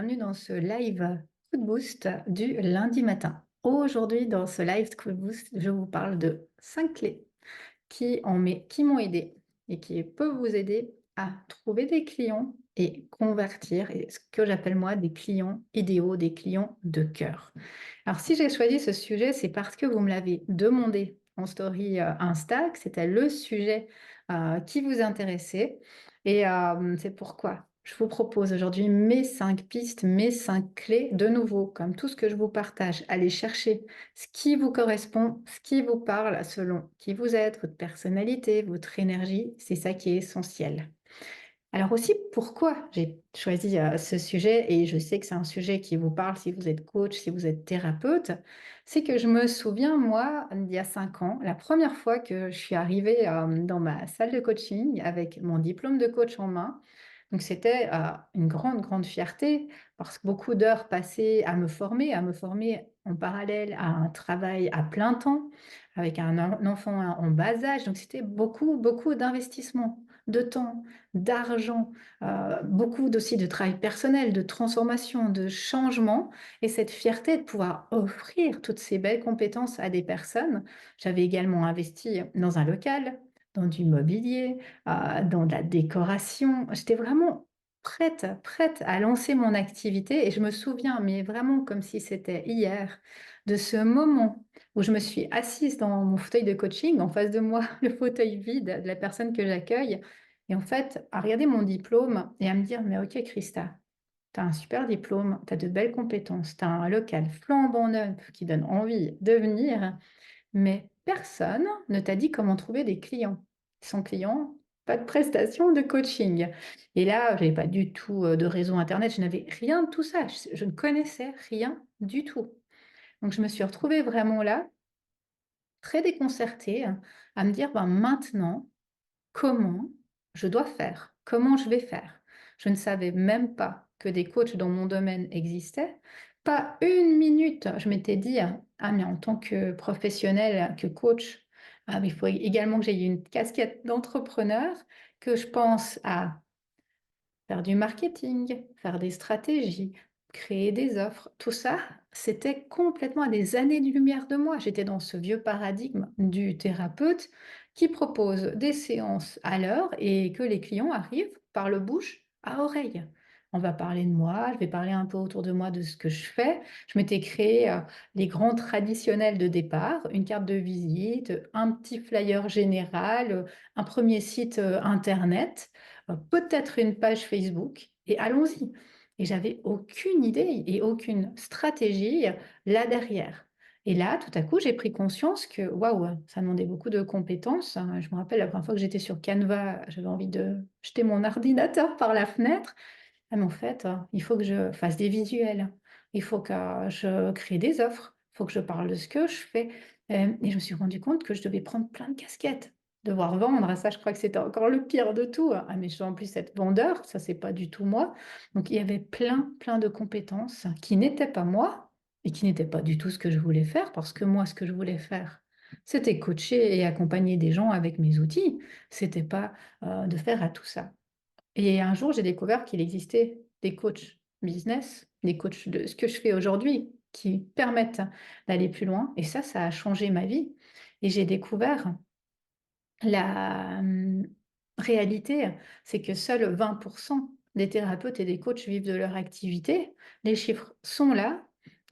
bienvenue dans ce live Coup de Boost du lundi matin. Aujourd'hui, dans ce live Coup de Boost, je vous parle de 5 clés qui m'ont aidé et qui peuvent vous aider à trouver des clients et convertir et ce que j'appelle moi des clients idéaux, des clients de cœur. Alors, si j'ai choisi ce sujet, c'est parce que vous me l'avez demandé en story Insta, que c'était le sujet qui vous intéressait. Et c'est pourquoi je vous propose aujourd'hui mes 5 pistes, mes 5 clés. De nouveau, comme tout ce que je vous partage, allez chercher ce qui vous correspond, ce qui vous parle selon qui vous êtes, votre personnalité, votre énergie. C'est ça qui est essentiel. Alors aussi, pourquoi j'ai choisi ce sujet, et je sais que c'est un sujet qui vous parle si vous êtes coach, si vous êtes thérapeute, c'est que je me souviens, moi, il y a 5 ans, la première fois que je suis arrivée dans ma salle de coaching avec mon diplôme de coach en main. Donc c'était une grande, grande fierté parce que beaucoup d'heures passées à me former en parallèle à un travail à plein temps avec un enfant en bas âge. Donc c'était beaucoup, beaucoup d'investissement, de temps, d'argent, beaucoup aussi de travail personnel, de transformation, de changement et cette fierté de pouvoir offrir toutes ces belles compétences à des personnes. J'avais également investi dans un local, dans du mobilier, dans de la décoration. J'étais vraiment prête à lancer mon activité et je me souviens, mais vraiment comme si c'était hier, de ce moment où je me suis assise dans mon fauteuil de coaching, en face de moi, le fauteuil vide de la personne que j'accueille, et en fait, à regarder mon diplôme et à me dire, mais ok Christa, tu as un super diplôme, tu as de belles compétences, tu as un local flambant neuf qui donne envie de venir, mais personne ne t'a dit comment trouver des clients. Sans clients, pas de prestation de coaching. Et là, je n'avais pas du tout de réseau Internet, je n'avais rien de tout ça. Je ne connaissais rien du tout. Donc, je me suis retrouvée vraiment là, très déconcertée, à me dire, ben, maintenant, comment je dois faire? Comment je vais faire? Je ne savais même pas que des coachs dans mon domaine existaient. Pas une minute, je m'étais dit, ah mais en tant que professionnel, que coach, ah, mais il faut également que j'aie une casquette d'entrepreneur, que je pense à faire du marketing, faire des stratégies, créer des offres. Tout ça, c'était complètement à des années-lumière de moi. J'étais dans ce vieux paradigme du thérapeute qui propose des séances à l'heure et que les clients arrivent par le bouche à oreille. On va parler de moi, je vais parler un peu autour de moi de ce que je fais. Je m'étais créé les grands traditionnels de départ, une carte de visite, un petit flyer général, un premier site internet, peut-être une page Facebook et allons-y. Et j'avais aucune idée et aucune stratégie là derrière. Et là, tout à coup, j'ai pris conscience que waouh, ça demandait beaucoup de compétences. Je me rappelle la première fois que j'étais sur Canva, j'avais envie de jeter mon ordinateur par la fenêtre. Ah, mais en fait, il faut que je fasse des visuels, il faut que je crée des offres, il faut que je parle de ce que je fais. Et je me suis rendu compte que je devais prendre plein de casquettes, devoir vendre. Ça, je crois que c'était encore le pire de tout. Ah, mais je dois en plus être vendeur, ça, c'est pas du tout moi. Donc, il y avait plein, plein de compétences qui n'étaient pas moi et qui n'étaient pas du tout ce que je voulais faire, parce que moi, ce que je voulais faire, c'était coacher et accompagner des gens avec mes outils. C'était pas de faire à tout ça. Et un jour, j'ai découvert qu'il existait des coachs business, des coachs de ce que je fais aujourd'hui qui permettent d'aller plus loin. Et ça a changé ma vie. Et j'ai découvert la réalité, c'est que seuls 20% des thérapeutes et des coachs vivent de leur activité. Les chiffres sont là,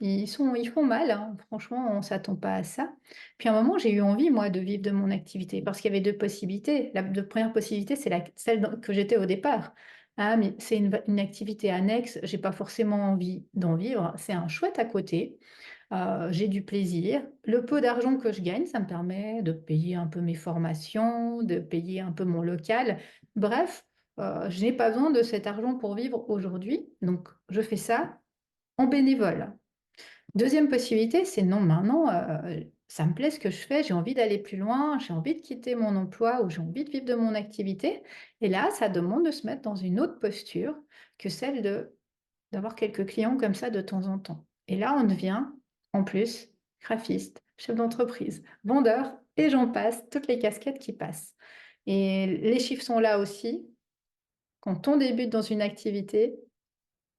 ils font mal, hein. Franchement, on ne s'attend pas à ça. Puis à un moment, j'ai eu envie, moi, de vivre de mon activité parce qu'il y avait deux possibilités. Première possibilité, c'est celle que j'étais au départ. Ah, mais c'est une activité annexe, j'ai pas forcément envie d'en vivre. C'est un chouette à côté. J'ai du plaisir. Le peu d'argent que je gagne, ça me permet de payer un peu mes formations, de payer un peu mon local. Bref, je n'ai pas besoin de cet argent pour vivre aujourd'hui. Donc, je fais ça en bénévole. Deuxième possibilité, c'est non, maintenant, ça me plaît ce que je fais, j'ai envie d'aller plus loin, j'ai envie de quitter mon emploi ou j'ai envie de vivre de mon activité. Et là, ça demande de se mettre dans une autre posture que celle d'avoir quelques clients comme ça de temps en temps. Et là, on devient, en plus, graphiste, chef d'entreprise, vendeur, et j'en passe, toutes les casquettes qui passent. Et les chiffres sont là aussi. Quand on débute dans une activité,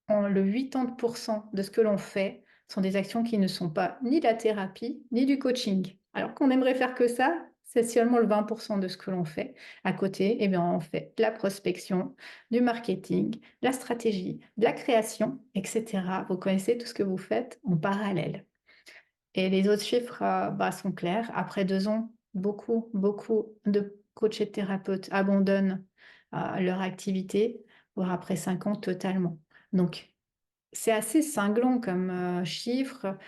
le 80 de ce que l'on fait sont des actions qui ne sont pas ni la thérapie, ni du coaching. Alors qu'on aimerait faire que ça, c'est seulement le 20 de ce que l'on fait. À côté, eh bien, on fait de la prospection, du marketing, de la stratégie, de la création, etc. Vous connaissez tout ce que vous faites en parallèle. Et les autres chiffres bah, sont clairs. Après 2 ans, beaucoup de coachs et de thérapeutes abandonnent leur activité, voire après 5 ans totalement. Donc, c'est assez cinglant comme chiffre.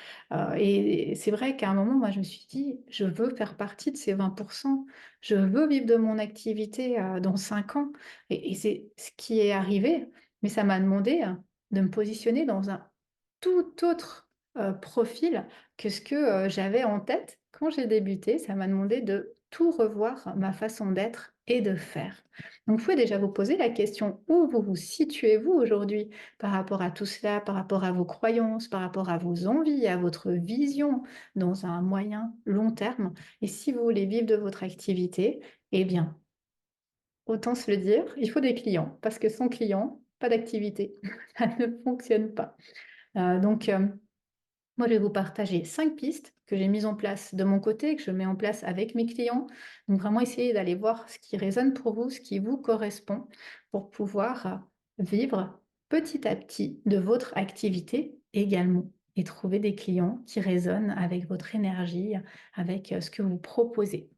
Et c'est vrai qu'à un moment, moi, je me suis dit, je veux faire partie de ces 20%. Je veux vivre de mon activité dans 5 ans. Et c'est ce qui est arrivé. Mais ça m'a demandé de me positionner dans un tout autre profil que ce que j'avais en tête quand j'ai débuté. Ça m'a demandé de tout revoir, ma façon d'être et de faire. Donc, vous pouvez déjà vous poser la question, où vous vous situez-vous aujourd'hui par rapport à tout cela, par rapport à vos croyances, par rapport à vos envies, à votre vision dans un moyen, long terme. Et si vous voulez vivre de votre activité, eh bien, autant se le dire, il faut des clients, parce que sans clients, pas d'activité. Ça ne fonctionne pas. Donc, moi, je vais vous partager 5 pistes que j'ai mises en place de mon côté, que je mets en place avec mes clients. Donc, vraiment essayer d'aller voir ce qui résonne pour vous, ce qui vous correspond, pour pouvoir vivre petit à petit de votre activité également et trouver des clients qui résonnent avec votre énergie, avec ce que vous proposez.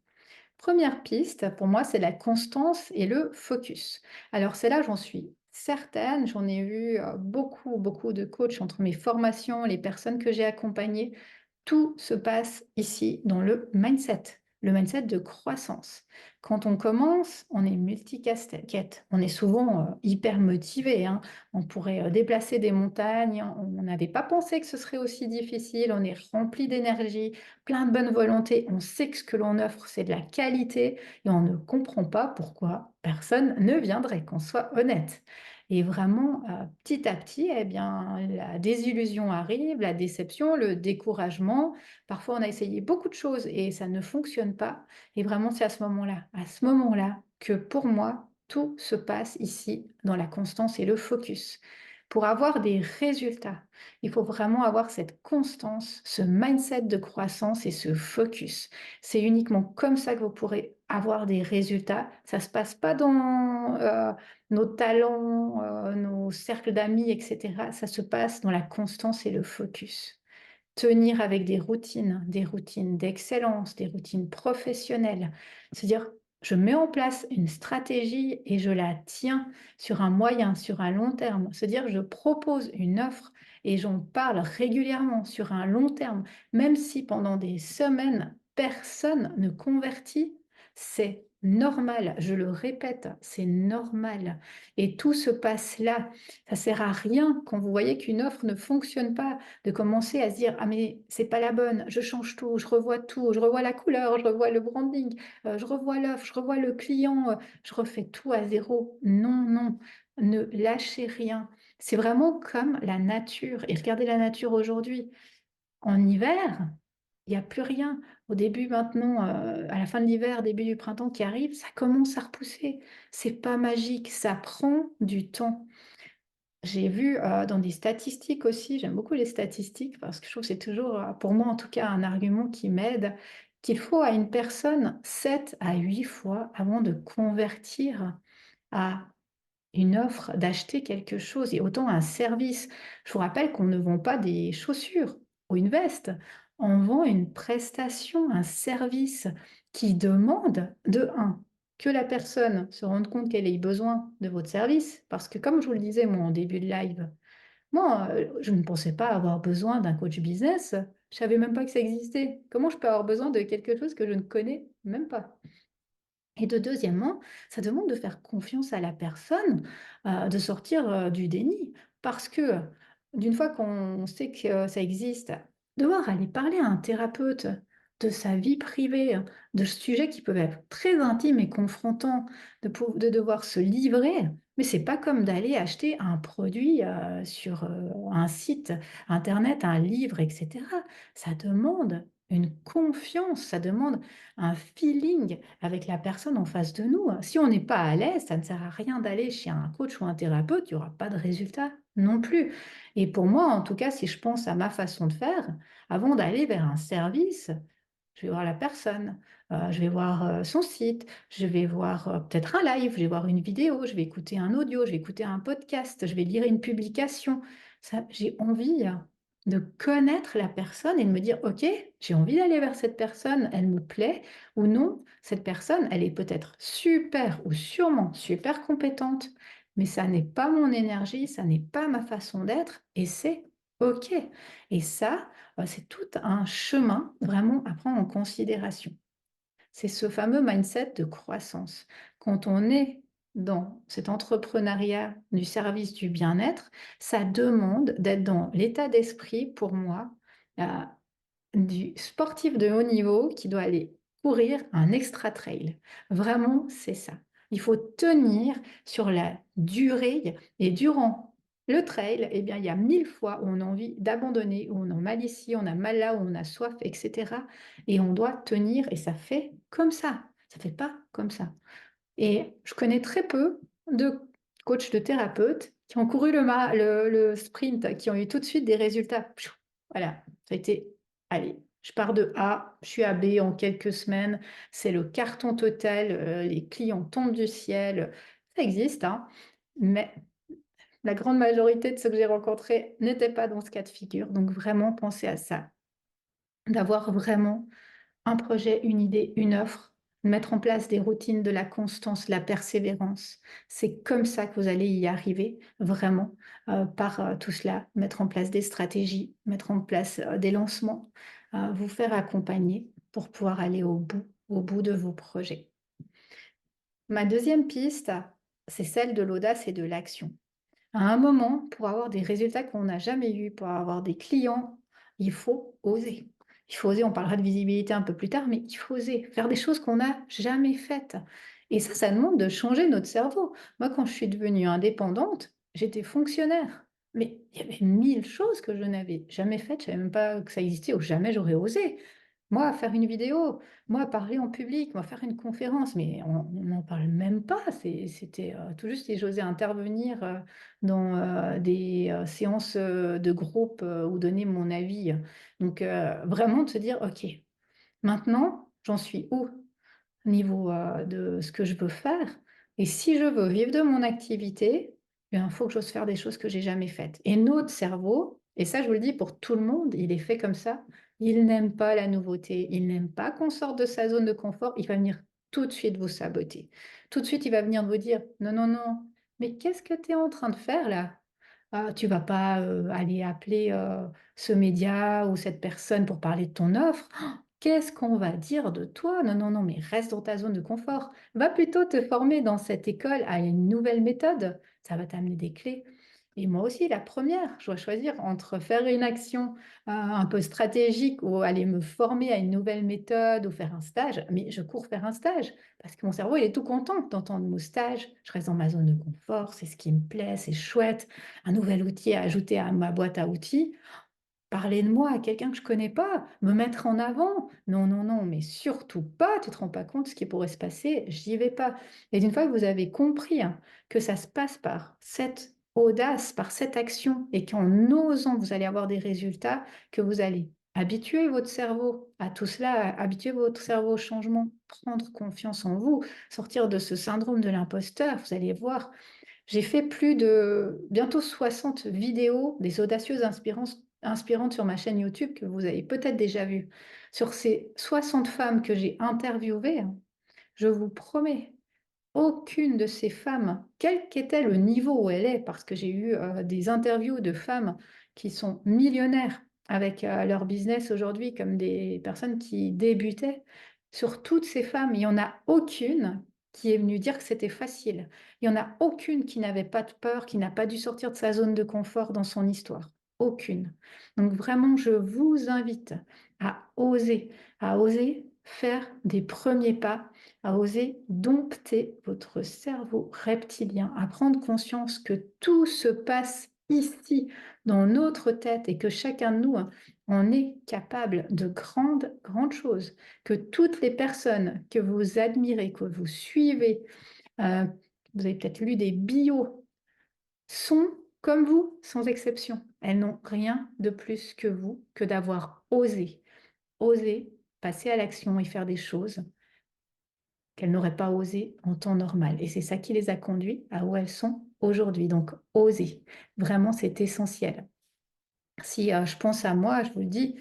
Première piste, pour moi, c'est la constance et le focus. Alors c'est là, j'en suis certaine, j'en ai vu beaucoup de coachs entre mes formations, les personnes que j'ai accompagnées. Tout se passe ici dans le mindset de croissance. Quand on commence, on est multicasquette, on est souvent hyper motivé, hein. On pourrait déplacer des montagnes, on n'avait pas pensé que ce serait aussi difficile, on est rempli d'énergie, plein de bonne volonté, on sait que ce que l'on offre, c'est de la qualité et on ne comprend pas pourquoi personne ne viendrait, qu'on soit honnête. Et vraiment, petit à petit, eh bien, la désillusion arrive, la déception, le découragement. Parfois, on a essayé beaucoup de choses et ça ne fonctionne pas. Et vraiment, c'est à ce moment-là, que pour moi, tout se passe ici dans la constance et le focus. Pour avoir des résultats, il faut vraiment avoir cette constance, ce mindset de croissance et ce focus. C'est uniquement comme ça que vous pourrez avoir des résultats. Ça ne se passe pas dans nos talents, nos cercles d'amis, etc. Ça se passe dans la constance et le focus. Tenir avec des routines d'excellence, des routines professionnelles. Se dire, je mets en place une stratégie et je la tiens sur un moyen, sur un long terme. Se dire, je propose une offre et j'en parle régulièrement sur un long terme, même si pendant des semaines, personne ne convertit, c'est normal. Je le répète, c'est normal. Et tout se passe là. Ça sert à rien quand vous voyez qu'une offre ne fonctionne pas de commencer à se dire: «Ah mais c'est pas la bonne, je change tout, je revois la couleur, je revois le branding, je revois l'offre, je revois le client, je refais tout à zéro». Non, non, ne lâchez rien. C'est vraiment comme la nature et regardez la nature aujourd'hui. En hiver, il y a plus rien. Au début maintenant, à la fin de l'hiver, début du printemps qui arrive, ça commence à repousser. C'est pas magique, ça prend du temps. J'ai vu, dans des statistiques aussi, j'aime beaucoup les statistiques parce que je trouve que c'est toujours, pour moi en tout cas, un argument qui m'aide, qu'il faut à une personne 7 à 8 fois avant de convertir à une offre, d'acheter quelque chose et autant un service. Je vous rappelle qu'on ne vend pas des chaussures ou une veste, on vend une prestation, un service qui demande de un que la personne se rende compte qu'elle ait besoin de votre service parce que comme je vous le disais moi en début de live, moi, je ne pensais pas avoir besoin d'un coach business, je savais même pas que ça existait. Comment je peux avoir besoin de quelque chose que je ne connais même pas? Et de deuxièmement, ça demande de faire confiance à la personne, de sortir, du déni. Parce que, d'une fois qu'on sait que ça existe, devoir aller parler à un thérapeute de sa vie privée, de sujets qui peuvent être très intimes et confrontants, de devoir se livrer, mais c'est pas comme d'aller acheter un produit, sur, un site internet, un livre et cetera. Ça demande une confiance, ça demande un feeling avec la personne en face de nous. Si on n'est pas à l'aise, ça ne sert à rien d'aller chez un coach ou un thérapeute, il y aura pas de résultat, non plus. Et pour moi, en tout cas, si je pense à ma façon de faire, avant d'aller vers un service, je vais voir la personne, je vais voir, son site, je vais voir, peut-être un live, je vais voir une vidéo, je vais écouter un audio, je vais écouter un podcast, je vais lire une publication. Ça, j'ai envie de connaître la personne et de me dire: «OK, j'ai envie d'aller vers cette personne, elle me plaît ou non, cette personne, elle est peut-être super ou sûrement super compétente, mais ça n'est pas mon énergie, ça n'est pas ma façon d'être et c'est OK». Et ça, c'est tout un chemin vraiment à prendre en considération. C'est ce fameux mindset de croissance. Quand on est dans cet entrepreneuriat du service du bien-être, ça demande d'être dans l'état d'esprit, pour moi, heu, du sportif de haut niveau qui doit aller courir un extra trail. Vraiment, c'est ça. Il faut tenir sur la durée et durant le trail, eh bien, il y a 1000 fois où on a envie d'abandonner, où on a mal ici, on a mal là, où on a soif, et cetera, et on doit tenir et ça fait comme ça. Ça fait pas comme ça. Et je connais très peu de coachs, de thérapeutes qui ont couru le sprint, qui ont eu tout de suite des résultats. Pfiou. Voilà, ça a été, allez, je pars de A, je suis à B en quelques semaines, c'est le carton total, les clients tombent du ciel. Ça existe, hein, mais la grande majorité de ceux que j'ai rencontrés n'étaient pas dans ce cas de figure. Donc vraiment, pensez à ça, d'avoir vraiment un projet, une idée, une offre, mettre en place des routines, de la constance, la persévérance. C'est comme ça que vous allez y arriver vraiment, par, tout cela. Mettre en place des stratégies, mettre en place, des lancements, vous faire accompagner pour pouvoir aller au bout de vos projets. Ma deuxième piste, c'est celle de l'audace et de l'action. À un moment, pour avoir des résultats qu'on n'a jamais eus, pour avoir des clients, il faut oser. Il faut oser, on parlera de visibilité un peu plus tard, mais il faut oser faire des choses qu'on n'a jamais faites. Et ça demande de changer notre cerveau. Moi, quand je suis devenue indépendante, j'étais fonctionnaire. Mais il y avait 1000 choses que je n'avais jamais faites, je ne savais même pas que ça existait ou jamais j'aurais osé. Moi, faire une vidéo, moi, parler en public, moi, faire une conférence, mais on n'en parle même pas. C'était tout juste si j'osais intervenir dans des séances de groupe ou donner mon avis. Donc, vraiment de se dire, OK, maintenant, j'en suis où au niveau de ce que je veux faire? Et si je veux vivre de mon activité, eh bien, il faut que j'ose faire des choses que j'ai jamais faites. Et notre cerveau, et ça, je vous le dis pour tout le monde, il est fait comme ça. Il n'aime pas la nouveauté. Il n'aime pas qu'on sorte de sa zone de confort. Il va venir tout de suite vous saboter. Tout de suite, il va venir vous dire: «Non, non, non, mais qu'est-ce que tu es en train de faire là? Ah, tu vas pas, aller appeler, ce média ou cette personne pour parler de ton offre. Qu'est-ce qu'on va dire de toi? Non, non, non, mais reste dans ta zone de confort. Va plutôt te former dans cette école à une nouvelle méthode. Ça va t'amener des clés». Et moi aussi, la première, je dois choisir entre faire une action, un peu stratégique ou aller me former à une nouvelle méthode ou faire un stage. Mais je cours faire un stage parce que mon cerveau, il est tout content d'entendre mot stage. Je reste dans ma zone de confort, c'est ce qui me plaît, c'est chouette. Un nouvel outil à ajouter à ma boîte à outils. Parler de moi à quelqu'un que je connais pas, me mettre en avant. Non, non, non, mais surtout pas, tu te rends pas compte ce qui pourrait se passer, j'y vais pas. Et une fois que vous avez compris, hein, que ça se passe par cette audace, par cette action et qu'en osant, vous allez avoir des résultats, que vous allez habituer votre cerveau à tout cela, habituer votre cerveau au changement, prendre confiance en vous, sortir de ce syndrome de l'imposteur, vous allez voir. J'ai fait plus de bientôt 60 vidéos des audacieuses inspirantes sur ma chaîne YouTube que vous avez peut-être déjà vues. Sur ces 60 femmes que j'ai interviewées, hein, je vous promets, aucune de ces femmes, quel qu'était le niveau où elle est, parce que j'ai eu des interviews de femmes qui sont millionnaires avec leur business aujourd'hui, comme des personnes qui débutaient. Sur toutes ces femmes, il n'y en a aucune qui est venue dire que c'était facile. Il n'y en a aucune qui n'avait pas de peur, qui n'a pas dû sortir de sa zone de confort dans son histoire. Aucune. Donc vraiment, je vous invite à oser faire des premiers pas, à oser dompter votre cerveau reptilien, à prendre conscience que tout se passe ici, dans notre tête, et que chacun de nous, hein, on est capable de grandes, grandes choses, que toutes les personnes que vous admirez, que vous suivez, vous avez peut-être lu des bios, sont comme vous, sans exception. Elles n'ont rien de plus que vous, que d'avoir osé. Osé passer à l'action et faire des choses qu'elles n'auraient pas osé en temps normal. Et c'est ça qui les a conduites à où elles sont aujourd'hui. Donc, oser. Vraiment, c'est essentiel. Si je pense à moi, je vous le dis,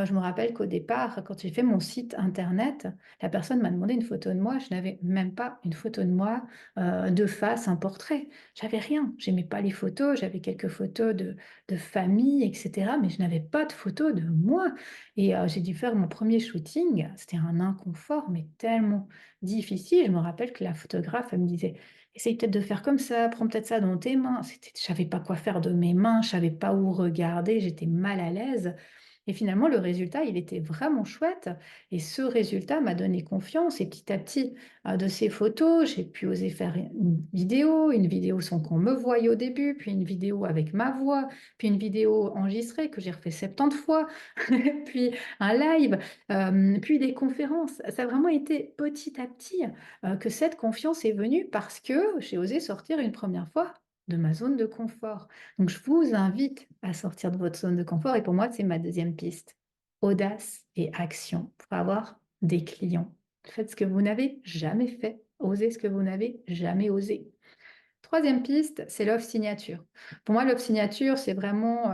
je me rappelle qu'au départ, quand j'ai fait mon site internet, la personne m'a demandé une photo de moi. Je n'avais même pas une photo de moi, de face, un portrait. J'avais rien. J'aimais pas les photos. J'avais quelques photos de famille, et cetera, mais je n'avais pas de photo de moi. Et j'ai dû faire mon premier shooting. C'était un inconfort, mais tellement difficile. Je me rappelle que la photographe, elle me disait: «Essaye peut-être de faire comme ça, prends peut-être ça dans tes mains». Je savais pas quoi faire de mes mains, je savais pas où regarder, j'étais mal à l'aise et finalement le résultat, il était vraiment chouette et ce résultat m'a donné confiance et petit à petit, de ces photos, j'ai pu oser faire une vidéo sans qu'on me voie au début, puis une vidéo avec ma voix, puis une vidéo enregistrée que j'ai refait 70 fois, puis un live, puis des conférences. Ça a vraiment été petit à petit, que cette confiance est venue parce que j'ai osé sortir une première fois de ma zone de confort. Donc je vous invite à sortir de votre zone de confort et pour moi, c'est ma deuxième piste. Audace et action pour avoir des clients. Faites ce que vous n'avez jamais fait. Osez ce que vous n'avez jamais osé. Troisième piste, c'est l'offre signature. Pour moi, l'offre signature, c'est vraiment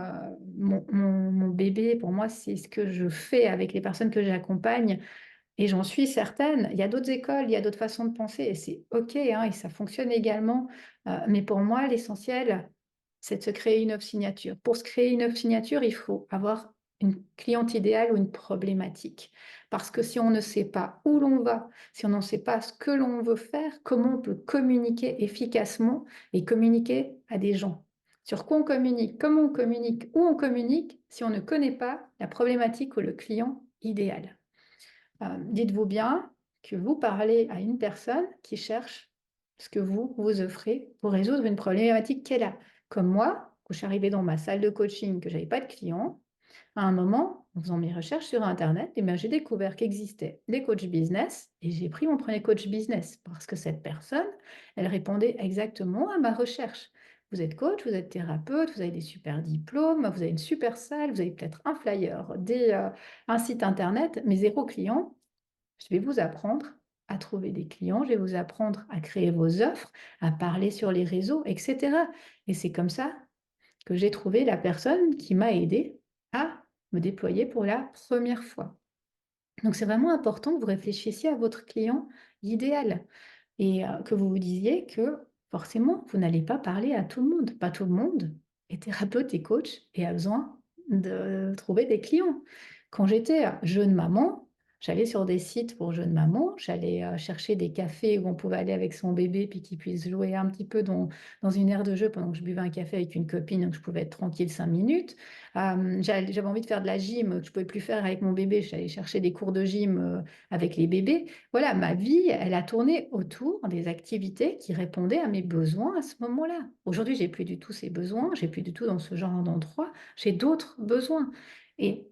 mon bébé. Pour moi, c'est ce que je fais avec les personnes que j'accompagne et j'en suis certaine, il y a d'autres écoles, il y a d'autres façons de penser et c'est OK, hein, et ça fonctionne également. Mais pour moi, l'essentiel, c'est de se créer une offre signature. Pour se créer une offre signature, il faut avoir une cliente idéale ou une problématique. Parce que si on ne sait pas où l'on va, si on ne sait pas ce que l'on veut faire, comment on peut communiquer efficacement et communiquer à des gens? Sur quoi on communique, comment on communique, où on communique, si on ne connaît pas la problématique ou le client idéal. Dites-vous bien que vous parlez à une personne qui cherche ce que vous offrez pour résoudre une problématique qu'elle a. Comme moi, quand je suis arrivée dans ma salle de coaching, que j'avais pas de clients, à un moment, en faisant mes recherches sur internet, eh bien, j'ai découvert qu'existaient des coachs business et j'ai pris mon premier coach business parce que cette personne, elle répondait exactement à ma recherche. Vous êtes coach, vous êtes thérapeute, vous avez des super diplômes, vous avez une super salle, vous avez peut-être un flyer, un site internet, mais zéro client. Je vais vous apprendre à trouver des clients, je vais vous apprendre à créer vos offres, à parler sur les réseaux, et cetera. Et c'est comme ça que j'ai trouvé la personne qui m'a aidée à me déployer pour la première fois. Donc c'est vraiment important que vous réfléchissiez à votre client idéal et que vous vous disiez que forcément, vous n'allez pas parler à tout le monde. Pas tout le monde est thérapeute et coach et a besoin de trouver des clients. Quand j'étais jeune maman, j'allais sur des sites pour jeunes mamans, j'allais chercher des cafés où on pouvait aller avec son bébé puis qu'il puisse jouer un petit peu dans une aire de jeu pendant que je buvais un café avec une copine, donc je pouvais être tranquille 5 minutes. J'avais envie de faire de la gym que je ne pouvais plus faire avec mon bébé, j'allais chercher des cours de gym avec les bébés. Voilà, ma vie, elle a tourné autour des activités qui répondaient à mes besoins à ce moment-là. Aujourd'hui, j'ai plus du tout ces besoins, j'ai plus du tout dans ce genre d'endroit, j'ai d'autres besoins. Et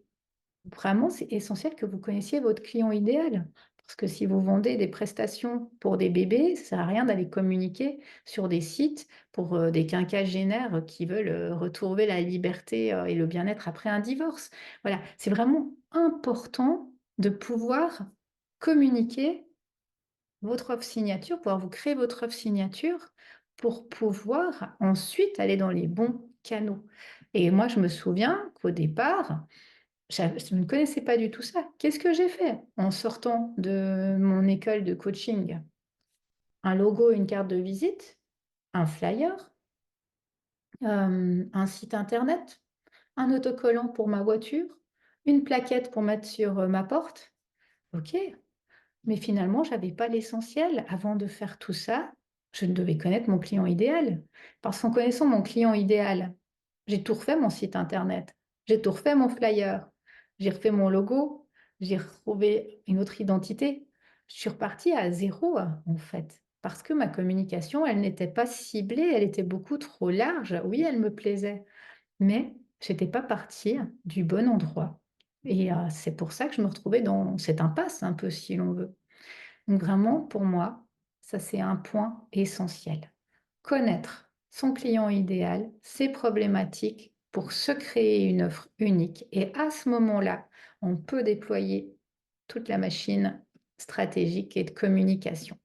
vraiment, c'est essentiel que vous connaissiez votre client idéal. Parce que si vous vendez des prestations pour des bébés, ça ne sert à rien d'aller communiquer sur des sites pour des quinquagénaires qui veulent retrouver la liberté et le bien-être après un divorce. Voilà, c'est vraiment important de pouvoir communiquer votre offre signature, pouvoir vous créer votre offre signature pour pouvoir ensuite aller dans les bons canaux. Et moi, je me souviens qu'au départ, je ne connaissais pas du tout ça. Qu'est-ce que j'ai fait en sortant de mon école de coaching? Un logo, une carte de visite, un flyer, un site internet, un autocollant pour ma voiture, une plaquette pour mettre sur ma porte. OK, mais finalement, je n'avais pas l'essentiel. Avant de faire tout ça, je devais connaître mon client idéal. Parce qu'en connaissant mon client idéal, j'ai tout refait mon site internet, j'ai tout refait mon flyer, j'ai refait mon logo, j'ai retrouvé une autre identité. Je suis repartie à zéro, en fait. Parce que ma communication, elle n'était pas ciblée, elle était beaucoup trop large. Oui, elle me plaisait, mais je n'étais pas partie du bon endroit. Et c'est pour ça que je me retrouvais dans cette impasse, un peu, si l'on veut. Donc vraiment, pour moi, ça c'est un point essentiel. Connaître son client idéal, ses problématiques pour se créer une offre unique. Et à ce moment-là, on peut déployer toute la machine stratégique et de communication.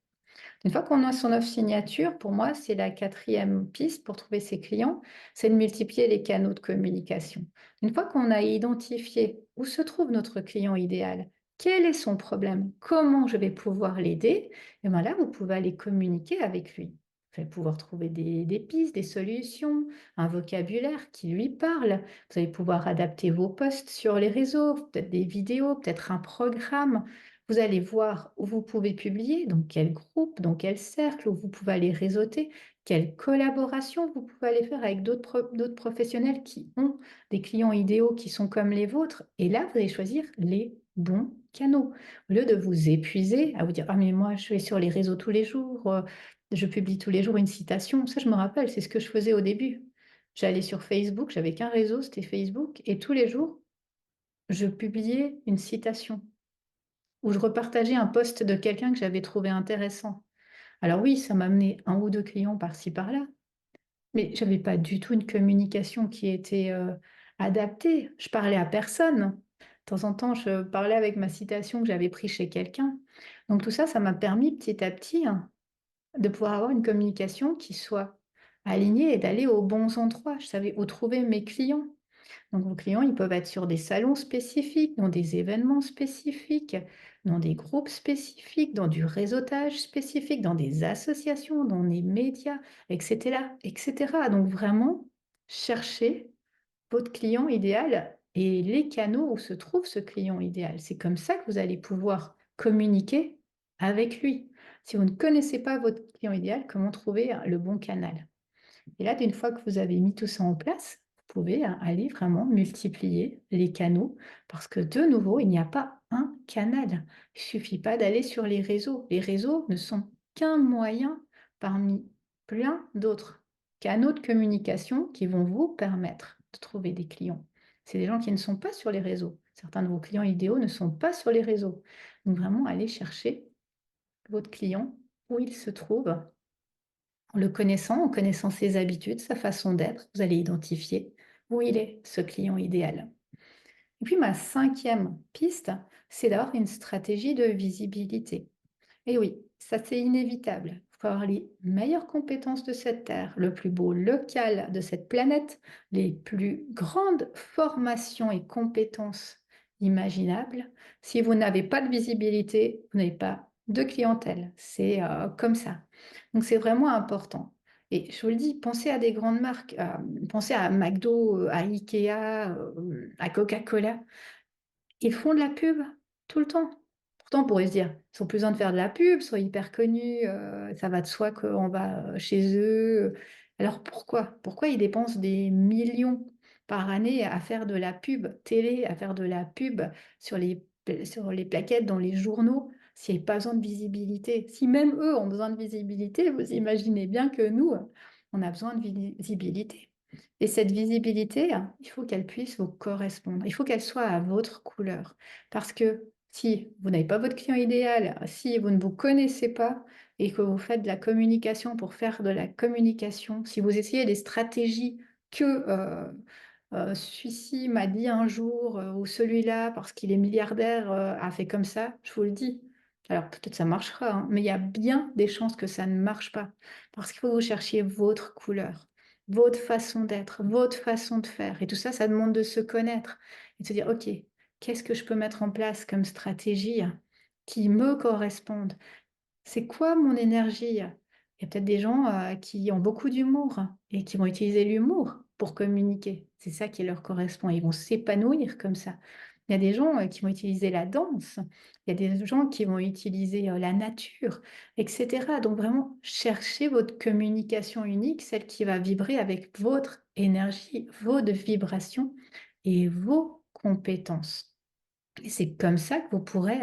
Une fois qu'on a son offre signature, pour moi, c'est la quatrième piste pour trouver ses clients, c'est de multiplier les canaux de communication. Une fois qu'on a identifié où se trouve notre client idéal, quel est son problème, comment je vais pouvoir l'aider, et bien là, vous pouvez aller communiquer avec lui. Vous allez pouvoir trouver des pistes, des solutions, un vocabulaire qui lui parle. Vous allez pouvoir adapter vos posts sur les réseaux, peut-être des vidéos, peut-être un programme. Vous allez voir où vous pouvez publier, dans quel groupe, dans quel cercle, où vous pouvez aller réseauter, quelle collaboration vous pouvez aller faire avec d'autres professionnels qui ont des clients idéaux qui sont comme les vôtres. Et là, vous allez choisir les bons canaux. Au lieu de vous épuiser à vous dire: «Ah mais moi je vais sur les réseaux tous les jours, je publie tous les jours une citation». Ça je me rappelle, c'est ce que je faisais au début. J'allais sur Facebook, j'avais qu'un réseau, c'était Facebook et tous les jours, je publiais une citation. Où je repartageais un post de quelqu'un que j'avais trouvé intéressant. Alors oui, ça m'a amené un ou 2 clients par-ci par-là, mais j'avais pas du tout une communication qui était, adaptée. Je parlais à personne. De temps en temps, je parlais avec ma citation que j'avais pris chez quelqu'un. Donc tout ça, ça m'a permis petit à petit, hein, de pouvoir avoir une communication qui soit alignée et d'aller aux bons endroits. Je savais où trouver mes clients. Donc vos clients, ils peuvent être sur des salons spécifiques, dans des événements spécifiques, dans des groupes spécifiques, dans du réseautage spécifique, dans des associations, dans les médias, etc., etc. Donc vraiment, cherchez votre client idéal et les canaux où se trouve ce client idéal. C'est comme ça que vous allez pouvoir communiquer avec lui. Si vous ne connaissez pas votre client idéal, comment trouver le bon canal? Et là, une fois que vous avez mis tout ça en place, vous pouvez aller vraiment multiplier les canaux parce que de nouveau, il n'y a pas un canal. Il suffit pas d'aller sur les réseaux. Les réseaux ne sont qu'un moyen parmi plein d'autres canaux de communication qui vont vous permettre de trouver des clients. C'est des gens qui ne sont pas sur les réseaux. Certains de vos clients idéaux ne sont pas sur les réseaux. Donc vraiment, allez chercher votre client où il se trouve en connaissant ses habitudes, sa façon d'être, vous allez identifier où il est, ce client idéal. Et puis ma cinquième piste, c'est d'avoir une stratégie de visibilité. Et oui, ça c'est inévitable. Il faut avoir les meilleures compétences de cette terre, le plus beau local de cette planète, les plus grandes formations et compétences imaginables. Si vous n'avez pas de visibilité, vous n'avez pas de clientèle. C'est comme ça. Donc c'est vraiment important. Et je vous le dis, pensez à des grandes marques, pensez à McDo, à Ikea, à Coca-Cola. Ils font de la pub tout le temps. Pourtant, on pourrait se dire: «Ils ont plus besoin de faire de la pub, ils sont hyper connus, ça va de soi qu'on va, chez eux». Alors pourquoi? Pourquoi ils dépensent des millions par année à faire de la pub télé, à faire de la pub sur les plaquettes dans les journaux, s'il y a pas besoin de visibilité? Si même eux ont besoin de visibilité, vous imaginez bien que nous, on a besoin de visibilité. Et cette visibilité, il faut qu'elle puisse vous correspondre. Il faut qu'elle soit à votre couleur. Parce que si vous n'avez pas votre client idéal, si vous ne vous connaissez pas et que vous faites de la communication pour faire de la communication, si vous essayez des stratégies que celui-ci m'a dit un jour ou celui-là parce qu'il est milliardaire a fait comme ça, je vous le dis. Alors peut-être ça marchera, hein, mais il y a bien des chances que ça ne marche pas. Parce qu'il faut que vous cherchiez votre couleur, votre façon d'être, votre façon de faire. Et tout ça, ça demande de se connaître et de se dire, OK, qu'est-ce que je peux mettre en place comme stratégie qui me correspondent? C'est quoi mon énergie? Il y a peut-être des gens, qui ont beaucoup d'humour et qui vont utiliser l'humour pour communiquer. C'est ça qui leur correspond. Ils vont s'épanouir comme ça. Il y a des gens, qui vont utiliser la danse. Il y a des gens qui vont utiliser, la nature et cetera. Donc vraiment, cherchez votre communication unique, celle qui va vibrer avec votre énergie, votre vibration et vos compétences. Et c'est comme ça que vous pourrez,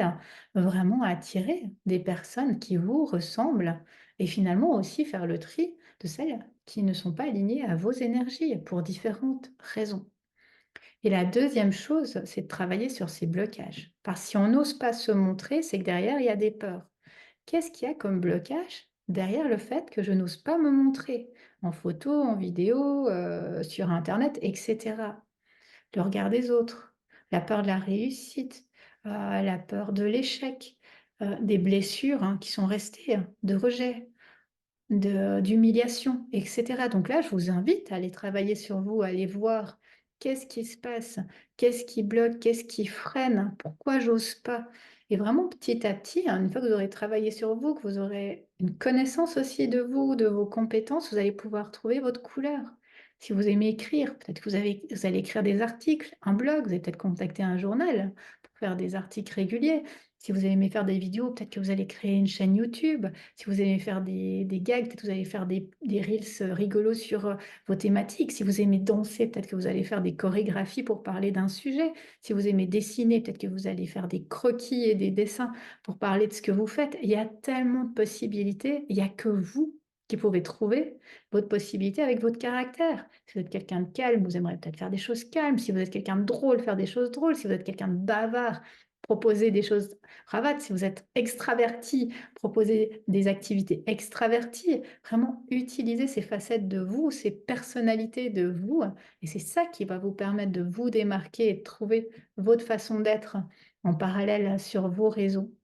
vraiment attirer des personnes qui vous ressemblent et finalement aussi faire le tri de celles qui ne sont pas alignées à vos énergies pour différentes raisons. Et la deuxième chose, c'est de travailler sur ces blocages. Parce que si on n'ose pas se montrer, c'est que derrière, il y a des peurs. Qu'est-ce qu'il y a comme blocage derrière le fait que je n'ose pas me montrer en photo, en vidéo, sur internet et cetera. Le regard des autres, la peur de la réussite, la peur de l'échec, des blessures, hein, qui sont restées, hein, de rejet. D'humiliation et cetera. Donc là, je vous invite à aller travailler sur vous, à aller voir qu'est-ce qui se passe, qu'est-ce qui bloque, qu'est-ce qui freine, pourquoi j'ose pas? Et vraiment petit à petit, hein, une fois que vous aurez travaillé sur vous, que vous aurez une connaissance aussi de vous, de vos compétences, vous allez pouvoir trouver votre couleur. Si vous aimez écrire, peut-être que vous allez écrire des articles, un blog, vous allez peut-être contacter un journal pour faire des articles réguliers. Si vous aimez faire des vidéos, peut-être que vous allez créer une chaîne YouTube. Si vous aimez faire des gags, peut-être que vous allez faire des reels rigolos sur vos thématiques. Si vous aimez danser, peut-être que vous allez faire des chorégraphies pour parler d'un sujet. Si vous aimez dessiner, peut-être que vous allez faire des croquis et des dessins pour parler de ce que vous faites. Il y a tellement de possibilités. Il n'y a que vous qui pouvez trouver votre possibilité avec votre caractère. Si vous êtes quelqu'un de calme, vous aimerez peut-être faire des choses calmes. Si vous êtes quelqu'un de drôle, faire des choses drôles. Si vous êtes quelqu'un de bavard, proposer des choses cravates. Si vous êtes extraverti, proposer des activités extraverties, vraiment utiliser ces facettes de vous, ces personnalités de vous. Et c'est ça qui va vous permettre de vous démarquer et de trouver votre façon d'être en parallèle sur vos réseaux.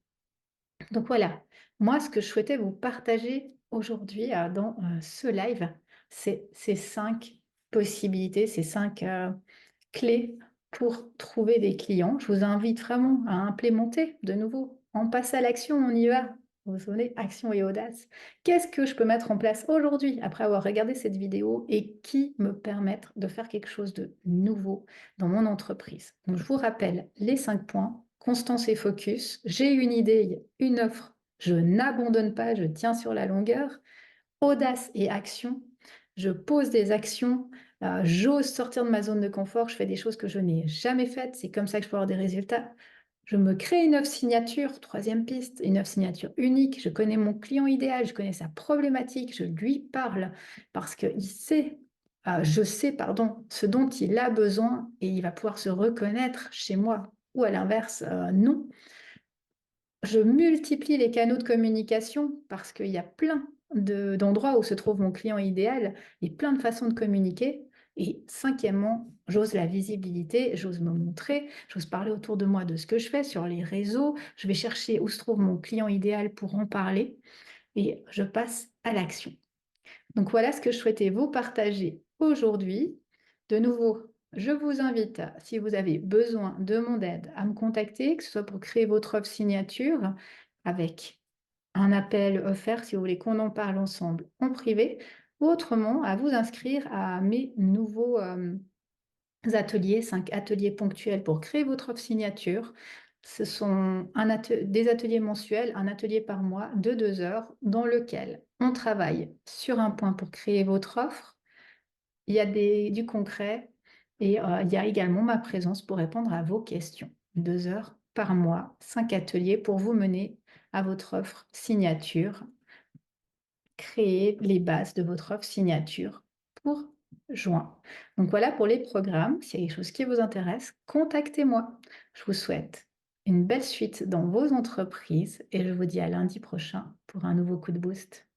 Donc voilà, moi, ce que je souhaitais vous partager aujourd'hui dans ce live, c'est ces 5 possibilités, ces 5 clés pour trouver des clients. Je vous invite vraiment à implémenter de nouveau. On passe à l'action, on y va. Vous vous souvenez, action et audace. Qu'est-ce que je peux mettre en place aujourd'hui après avoir regardé cette vidéo et qui me permettre de faire quelque chose de nouveau dans mon entreprise? Donc, je vous rappelle les 5 points. Constance et focus. J'ai une idée, une offre. Je n'abandonne pas, je tiens sur la longueur. Audace et action. Je pose des actions, j'ose sortir de ma zone de confort, je fais des choses que je n'ai jamais faites, c'est comme ça que je peux avoir des résultats. Je me crée une œuvre signature, troisième piste, une œuvre signature unique. Je connais mon client idéal, je connais sa problématique, je lui parle parce que je sais, pardon, ce dont il a besoin et il va pouvoir se reconnaître chez moi. Ou à l'inverse, non. Je multiplie les canaux de communication parce qu'il y a plein d'endroits où se trouve mon client idéal et plein de façons de communiquer. Et cinquièmement, j'ose la visibilité, j'ose me montrer, j'ose parler autour de moi de ce que je fais sur les réseaux. Je vais chercher où se trouve mon client idéal pour en parler et je passe à l'action. Donc voilà ce que je souhaitais vous partager aujourd'hui. De nouveau, je vous invite, si vous avez besoin de mon aide, à me contacter, que ce soit pour créer votre offre signature avec un appel offert si vous voulez qu'on en parle ensemble en privé, ou autrement à vous inscrire à mes nouveaux ateliers, 5 ateliers ponctuels pour créer votre offre signature. Ce sont des ateliers mensuels, un atelier par mois de 2 heures dans lequel on travaille sur un point pour créer votre offre. Il y a du concret et il y a également ma présence pour répondre à vos questions. 2 heures par mois, 5 ateliers pour vous mener à votre offre signature, créer les bases de votre offre signature pour juin. Donc voilà pour les programmes. S'il y a quelque chose qui vous intéresse, contactez-moi. Je vous souhaite une belle suite dans vos entreprises et je vous dis à lundi prochain pour un nouveau coup de boost.